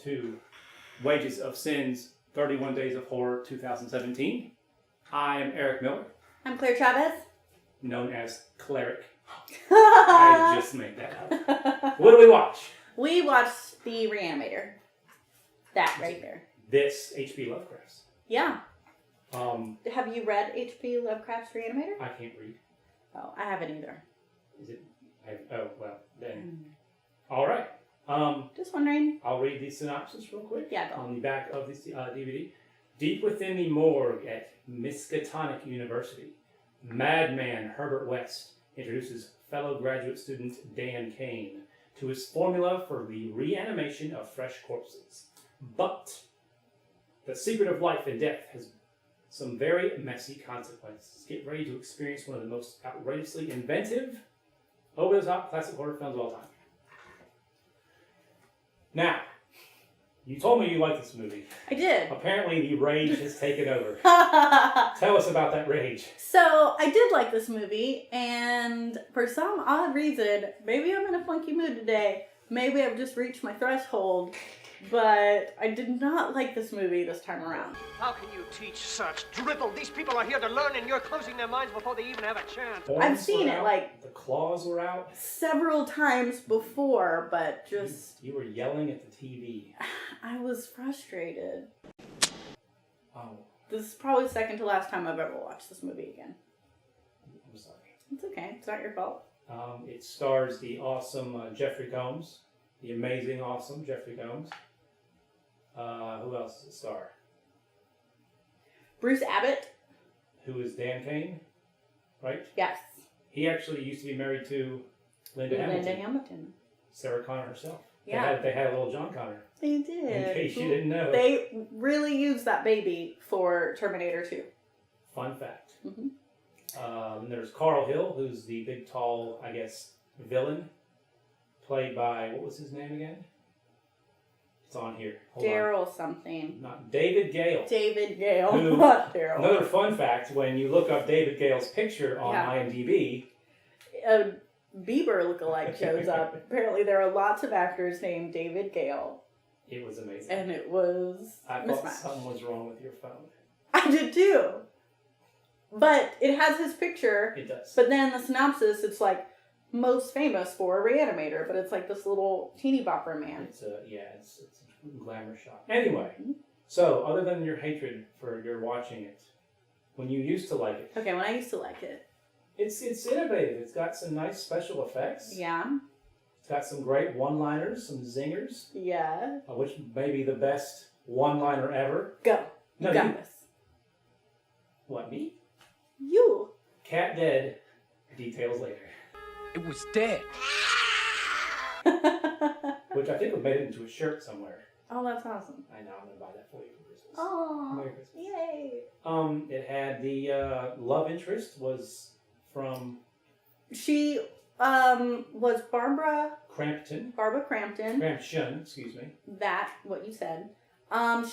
to Wages of Cine's 31 Days of Horror 2017. I am Eric Miller. I'm Claire Chavez. Known as Cleric. I just made that up. What do we watch? We watched the Re-Animator. That right there. This H.P. Lovecraft's. Yeah. Have you read H.P. Lovecraft's Re-Animator? I can't read. Oh, I haven't either. Is it? Then. All right. Just wondering. I'll read the synopsis real quick. Yeah, go. On the back of this DVD. Deep within the morgue at Miskatonic University, madman Herbert West introduces fellow graduate student Dan Kane to his formula for the reanimation of fresh corpses. But the secret of life and death has some very messy consequences. Get ready to experience one of the most outrageously inventive, over-the-top classic horror films of all time. Now, you told me you liked this movie. I did. Apparently the rage has taken over. Tell us about that rage. So, I did like this movie, and for some odd reason, maybe I'm in a funky mood today. Maybe I've just reached my threshold, but I did not like this movie this time around. How can you teach such drivel? These people are here to learn, and you're closing their minds before they even have a chance. I've seen it, like... The claws were out. Several times before, but just... You were yelling at the TV. I was frustrated. Oh. This is probably the second to last time I've ever watched this movie again. I'm sorry. It's okay. It's not your fault. It stars the awesome Jeffrey Combs. The amazing, awesome Jeffrey Combs. Who else does it star? Bruce Abbott. Who is Dan Kane, right? Yes. He actually used to be married to Linda Hamilton. Sarah Connor herself. Yeah. They had a little John Connor. They did. In case you didn't know. They really used that baby for Terminator 2. Fun fact. Mm-hmm. There's Carl Hill, who's the big, tall, I guess, villain. Played by, what was his name again? It's on here. Daryl something. Not David Gale. David Gale. Who, not Daryl. Another fun fact, when you look up David Gale's picture on IMDb... A Bieber lookalike shows up. Apparently there are lots of actors named David Gale. It was amazing. And it was I mismatched. thought something was wrong with your phone. I did too. But it has his picture. It does. But then the synopsis, it's like, most famous for a Re-Animator, but it's like this little teeny bopper man. It's a glamour shot. Anyway, so other than your hatred for your watching it, when you used to like it. Okay, when I used to like it. It's innovative. It's got some nice special effects. Yeah. It's got some great one-liners, some zingers. Yeah. Which may be the best one-liner ever. Go. You got this. What, me? You. Cat dead. Details later. It was dead. Which I think we made it into a shirt somewhere. Oh, that's awesome. I know. I'm going to buy that for you for Christmas. Oh. Merry Christmas. Yay. It had the love interest was from... She was Barbara Crampton. Crampton, excuse me. That, what you said.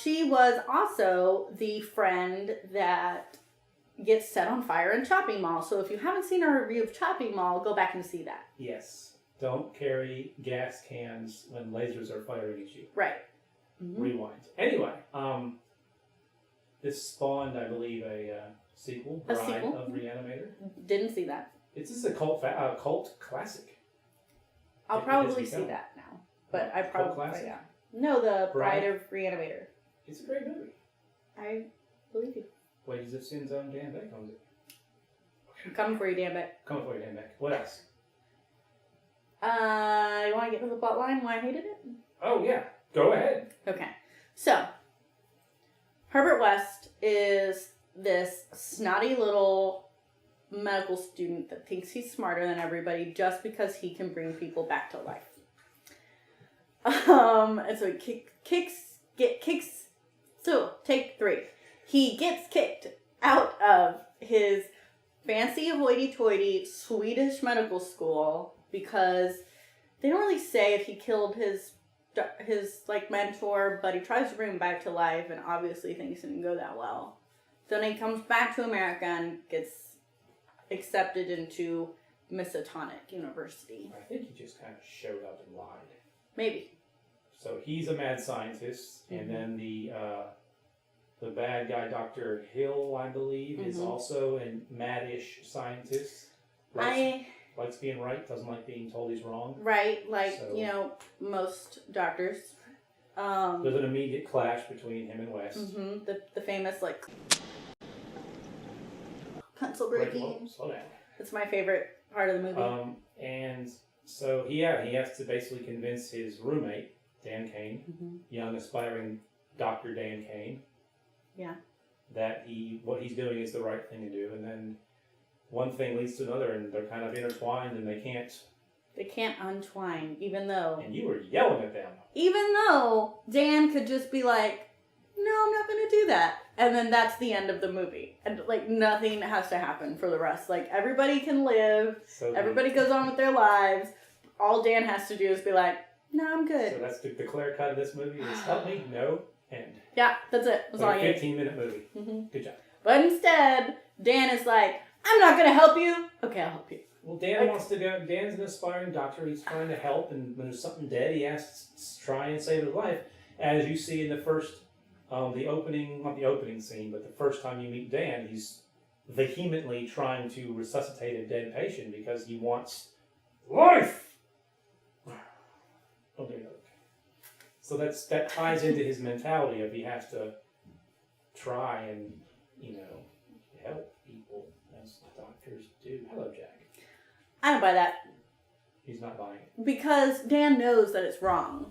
She was also the friend that gets set on fire in Chopping Mall. So if you haven't seen our review of Chopping Mall, go back and see that. Yes. Don't carry gas cans when lasers are firing at you. Right. Mm-hmm. Rewind. Anyway, this spawned, I believe, a sequel. Bride of Re-Animator. Didn't see that. It's just a cult classic. I'll probably see that now. But I probably, yeah. No, the Bride of Re-Animator. It's a great movie. I believe you. Wages of Cine's own Dan Beck owns it. I'm coming for you, Dan Beck. Coming for you, Dan Beck. What else? You want to get to the plot line why I hated it? Oh, yeah. Go ahead. Okay. So, Herbert West is this snotty little medical student that thinks he's smarter than everybody just because he can bring people back to life. And so take 3. He gets kicked out of his fancy hoity-toity Swedish medical school because they don't really say if he killed his mentor, but he tries to bring him back to life and obviously things didn't go that well. Then he comes back to America and gets accepted into Miskatonic University. I think he just kind of showed up and lied. Maybe. So he's a mad scientist, and then the bad guy, Dr. Hill, I believe, is also a mad-ish scientist. Likes being right, doesn't like being told he's wrong. Right, like, you know, most doctors. There's an immediate clash between him and West. The famous, like, pencil breaking. Slow down. It's my favorite part of the movie. And so, he has to basically convince his roommate, Dan Kane, young aspiring Dr. Dan Kane, that what he's doing is the right thing to do. And then one thing leads to another, and they're kind of intertwined, and they can't untwine, even though... And you were yelling at them. Even though Dan could just be like, no, I'm not going to do that. And then that's the end of the movie. And, like, nothing has to happen for the rest. Like, everybody can live. So everybody goes on with their lives. All Dan has to do is be like, no, I'm good. So that's the clear cut of this movie. Is help me, no, end. Yeah, that's it. That's all you 15-minute movie. Good job. But instead, Dan is like, I'm not going to help you. Okay, I'll help you. Well, Dan wants to go. Dan's an aspiring doctor. He's trying to help, and when there's something dead, he has to try and save his life. As you see in the first, not the opening scene, but the first time you meet Dan, he's vehemently trying to resuscitate a dead patient because he wants life. Oh, there you go. So that ties into his mentality of he has to try and, help people as doctors do. Hello, Jack. I don't buy that. He's not buying it. Because Dan knows that it's wrong.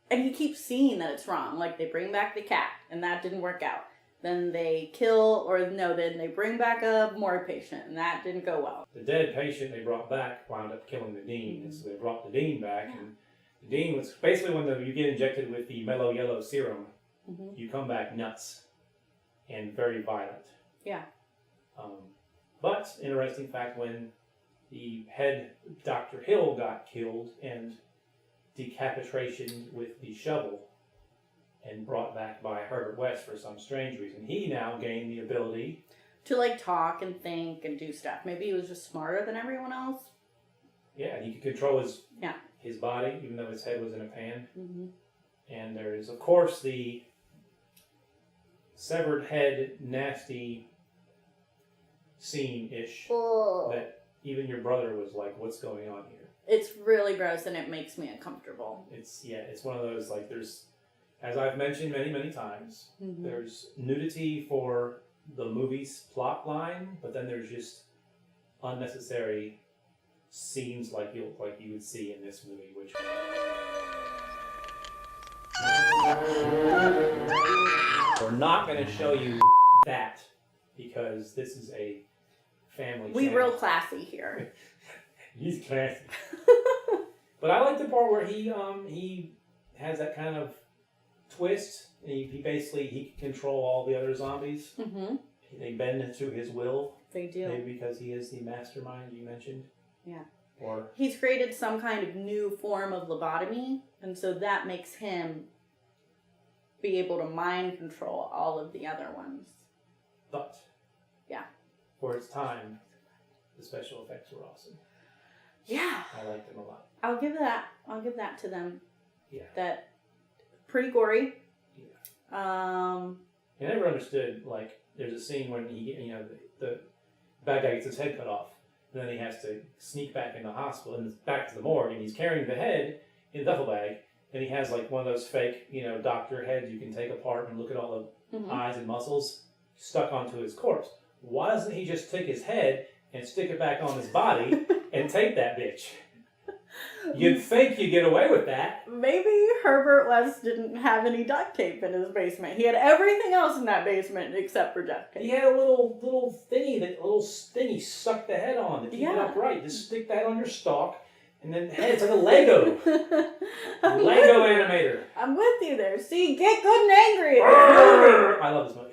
And he keeps seeing that it's wrong. Like, they bring back the cat, and that didn't work out. Then they then they bring back a morgue patient, and that didn't go well. The dead patient they brought back wound up killing the dean, and so they brought the dean back, and the dean was basically when you get injected with the mellow yellow serum, you come back nuts and very violent. Yeah. But, interesting fact, when the head Dr. Hill got killed and decapitation with the shovel and brought back by Herbert West for some strange reason, he now gained the ability to, like, talk and think and do stuff. Maybe he was just smarter than everyone else. Yeah, he could control his body, even though his head was in a pan. And there is, of course, the severed head nasty scene-ish that even your brother was like, what's going on here? It's really gross and it makes me uncomfortable. It's one of those, like, there's, as I've mentioned many, many times, there's nudity for the movie's plot line, but then there's just unnecessary scenes like you would see in this movie, which we're not going to show you that because this is a family channel. Real classy here. He's classy. But I like the part where he has that kind of twist. He basically can control all the other zombies. They bend to his will. They do. Maybe because he is the mastermind you mentioned. Yeah. Or he's created some kind of new form of lobotomy, and so that makes him be able to mind control all of the other ones. But for its time, the special effects were awesome. Yeah. I liked them a lot. I'll give that to them. Yeah. That pretty gory. Yeah. I never understood, like, there's a scene when the bad guy gets his head cut off, and then he has to sneak back in the hospital and back to the morgue, and he's carrying the head in a duffel bag, and he has like one of those fake, doctor heads you can take apart and look at all the eyes and muscles stuck onto his corpse. Why doesn't he just take his head and stick it back on his body and tape that bitch? You'd think you'd get away with that. Maybe Herbert West didn't have any duct tape in his basement. He had everything else in that basement except for duct tape. He had a little thing he stuck the head on to keep it upright. Just stick that on your stalk, and then the head's like a Lego. Lego animator. I'm with you there. See, get good and angry. I love this movie.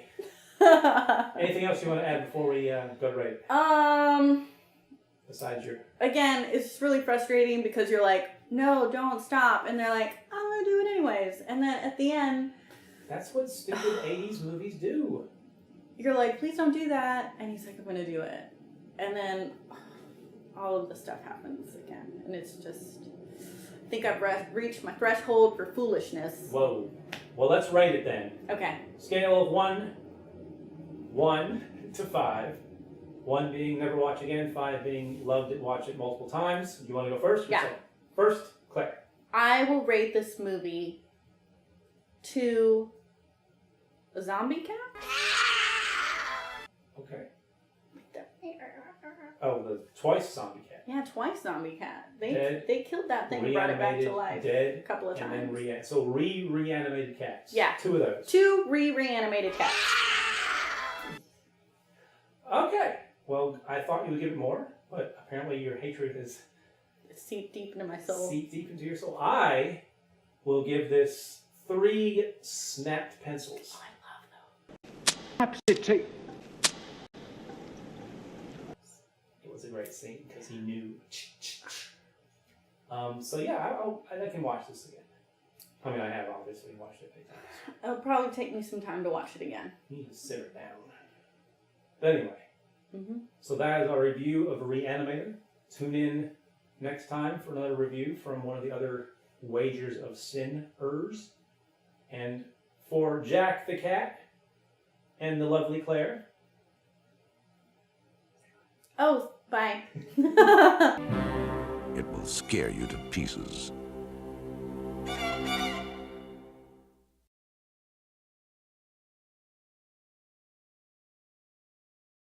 Anything else you want to add before we go to rate? Besides your... Again, it's really frustrating because you're like, no, don't stop. And they're like, I'm going to do it anyways. And then at the end... That's what stupid 80s movies do. You're like, please don't do that. And he's like, I'm going to do it. And then all of the stuff happens again. And it's just think I've reached my threshold for foolishness. Whoa. Well, let's rate it then. Okay. Scale of 1 to 5. 1 being never watch again, 5 being loved it, watch it multiple times. You want to go first? Yeah. First, Claire. I will rate this movie to a zombie cat. Okay. Oh, the twice zombie cat. Yeah, twice zombie cat. Dead, They killed that thing and brought it back to reanimated, life dead, a couple of and times. then reanimated cats. Yeah. 2 of those. 2 reanimated cats. Okay. Well, I thought you would give it more, but apparently your hatred is Seeped deep into my soul. seeped deep into your soul. I will give this 3 snapped pencils. Oh, I love those. Capacity. It was a great scene because he knew. So yeah, I can watch this again. I mean, I have obviously watched it many times. It'll probably take me some time to watch it again. You need to sit her down. But anyway, so that is our review of Re-Animator. Tune in next time for another review from one of the other Wages of Cine-ers. And for Jack the Cat and the lovely Claire. Oh, bye. It will scare you to pieces.